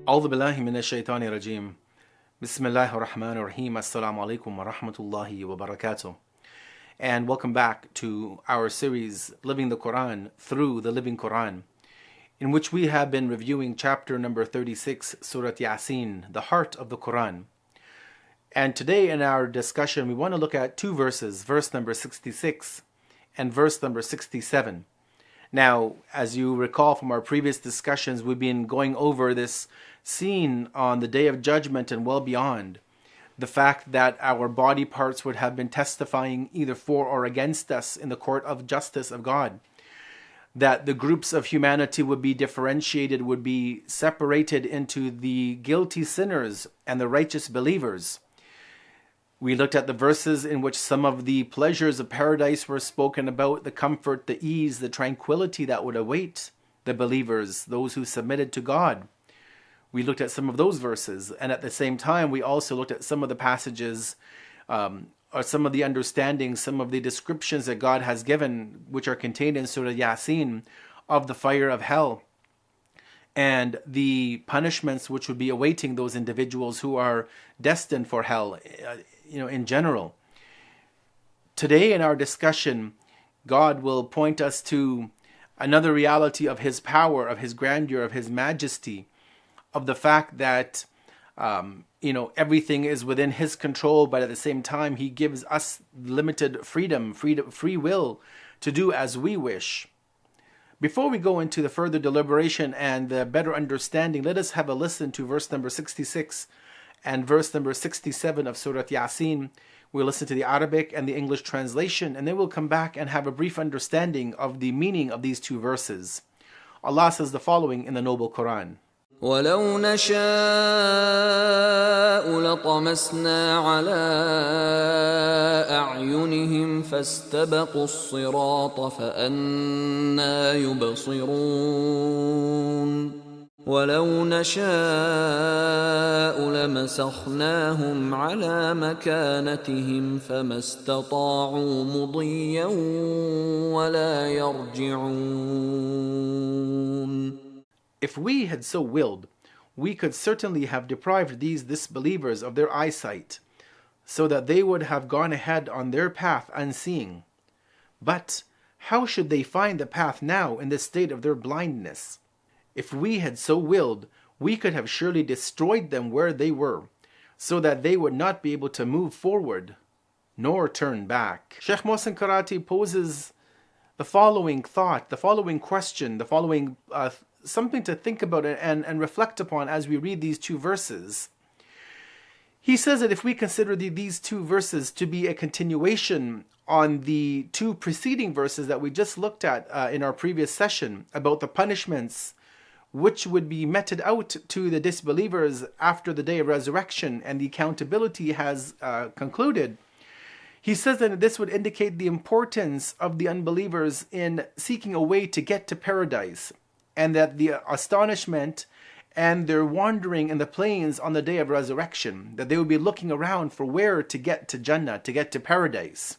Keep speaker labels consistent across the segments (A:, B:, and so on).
A: أعوذ بالله من الشيطان الرجيم بسم الله الرحمن الرحيم Assalamu alaikum wa rahmatullahi wa barakatuh. And welcome back to our series Living the Quran through the Living Quran, in which we have been reviewing chapter number 36, Surah Yasin, the heart of the Quran. And today in our discussion we want to look at two verses, verse number 66 and verse number 67. Now, as you recall from our previous discussions, we've been going over this scene on the Day of Judgment and well beyond. The fact that our body parts would have been testifying either for or against us in the court of justice of God. That the groups of humanity would be differentiated, would be separated into the guilty sinners and the righteous believers. We looked at the verses in which some of the pleasures of paradise were spoken about, the comfort, the ease, the tranquility that would await the believers, those who submitted to God. We looked at some of those verses, and at the same time we also looked at some of the passages or some of the understandings, some of the descriptions that God has given, which are contained in Surah Yasin, of the fire of hell and the punishments which would be awaiting those individuals who are destined for hell, in general. Today in our discussion, God will point us to another reality of His power, of His grandeur, of His majesty, of the fact that everything is within His control, but at the same time He gives us limited freedom, free will to do as we wish. Before we go into the further deliberation and the better understanding, let us have a listen to verse number 66 and verse number 67 of Surah Yasin. We'll listen to the Arabic and the English translation, and then we'll come back and have a brief understanding of the meaning of these two verses. Allah says the following in the Noble Quran.
B: وَلَوْ نَشَاءُ لَطَمَسْنَا عَلَىٰ أَعْيُنِهِمْ فَاسْتَبَقُوا الصِّرَاطَ فَأَنَّىٰ يُبْصِرُونَ وَلَوْ نَشَاءُ لَمَسَخْنَاهُمْ عَلَىٰ مَكَانَتِهِمْ فَمَا اسْتَطَاعُوا مُضِيًّا وَلَا يَرْجِعُونَ.
A: If we had so willed, we could certainly have deprived these disbelievers of their eyesight, so that they would have gone ahead on their path unseeing. But how should they find the path now in the state of their blindness? If we had so willed, we could have surely destroyed them where they were, so that they would not be able to move forward, nor turn back. Sheikh Mohsen Karati poses the following thought, the following question, the following something to think about and reflect upon as we read these two verses. He says that if we consider these two verses to be a continuation on the two preceding verses that we just looked at in our previous session about the punishments which would be meted out to the disbelievers after the day of resurrection and the accountability has concluded, he says that this would indicate the importance of the unbelievers in seeking a way to get to paradise, and that the astonishment and their wandering in the plains on the day of resurrection, that they would be looking around for where to get to Jannah, to get to paradise.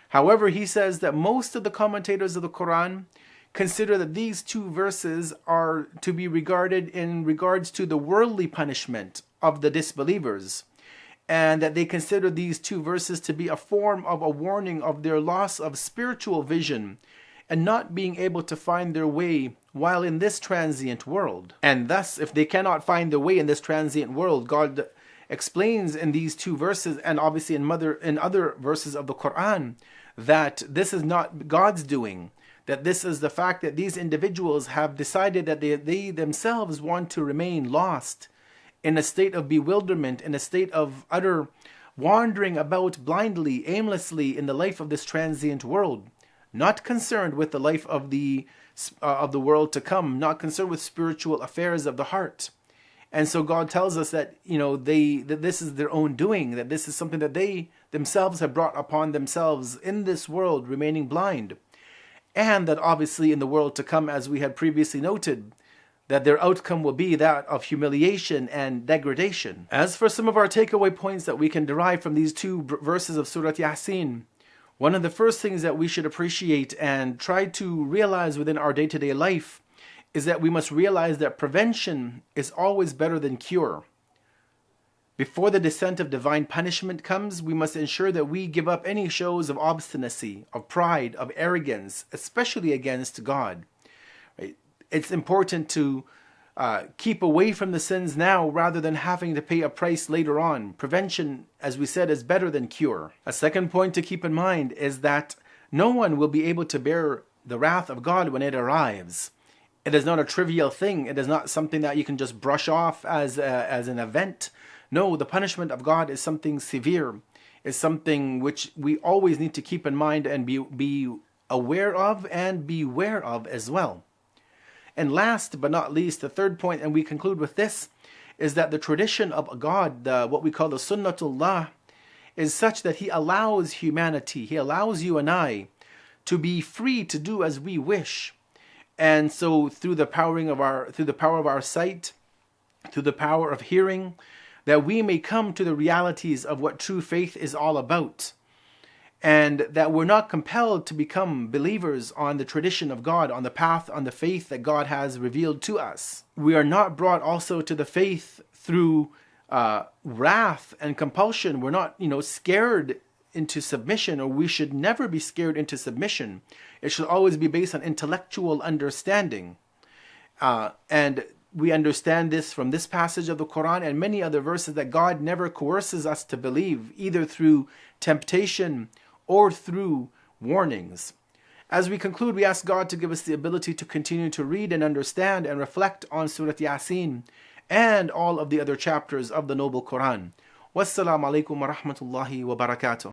A: However, he says that most of the commentators of the Quran consider that these two verses are to be regarded in regards to the worldly punishment of the disbelievers, and that they consider these two verses to be a form of a warning of their loss of spiritual vision and not being able to find their way while in this transient world. And thus, if they cannot find their way in this transient world, God explains in these two verses, and obviously in other verses of the Quran, that this is not God's doing, that this is the fact that these individuals have decided that they themselves want to remain lost in a state of bewilderment, in a state of utter wandering about blindly, aimlessly in the life of this transient world, not concerned with the life of the world to come, not concerned with spiritual affairs of the heart. And so God tells us that that this is their own doing, that this is something that they themselves have brought upon themselves in this world, remaining blind, and that obviously in the world to come, as we had previously noted, that their outcome will be that of humiliation and degradation. As for some of our takeaway points that we can derive from these two verses of Surah Yasin, one of the first things that we should appreciate and try to realize within our day-to-day life is that we must realize that prevention is always better than cure. Before the descent of divine punishment comes, we must ensure that we give up any shows of obstinacy, of pride, of arrogance, especially against God. Right? It's important to keep away from the sins now rather than having to pay a price later on. Prevention, as we said, is better than cure. A second point to keep in mind is that no one will be able to bear the wrath of God when it arrives. It is not a trivial thing. It is not something that you can just brush off as an event. No, the punishment of God is something severe. It's something which we always need to keep in mind and be aware of and beware of as well. And last but not least, the third point, and we conclude with this, is that the tradition of God, what we call the Sunnatullah, is such that He allows humanity, He allows you and I to be free to do as we wish. And so through the power of our sight, through the power of hearing, that we may come to the realities of what true faith is all about. And that we're not compelled to become believers on the tradition of God, on the path, on the faith that God has revealed to us. We are not brought also to the faith through wrath and compulsion. We're not, scared into submission, or we should never be scared into submission. It should always be based on intellectual understanding. And we understand this from this passage of the Quran and many other verses, that God never coerces us to believe, either through temptation or through warnings. As we conclude, we ask God to give us the ability to continue to read and understand and reflect on Surah Yasin and all of the other chapters of the Noble Quran. Wassalamu alaikum wa rahmatullahi wa barakatuh.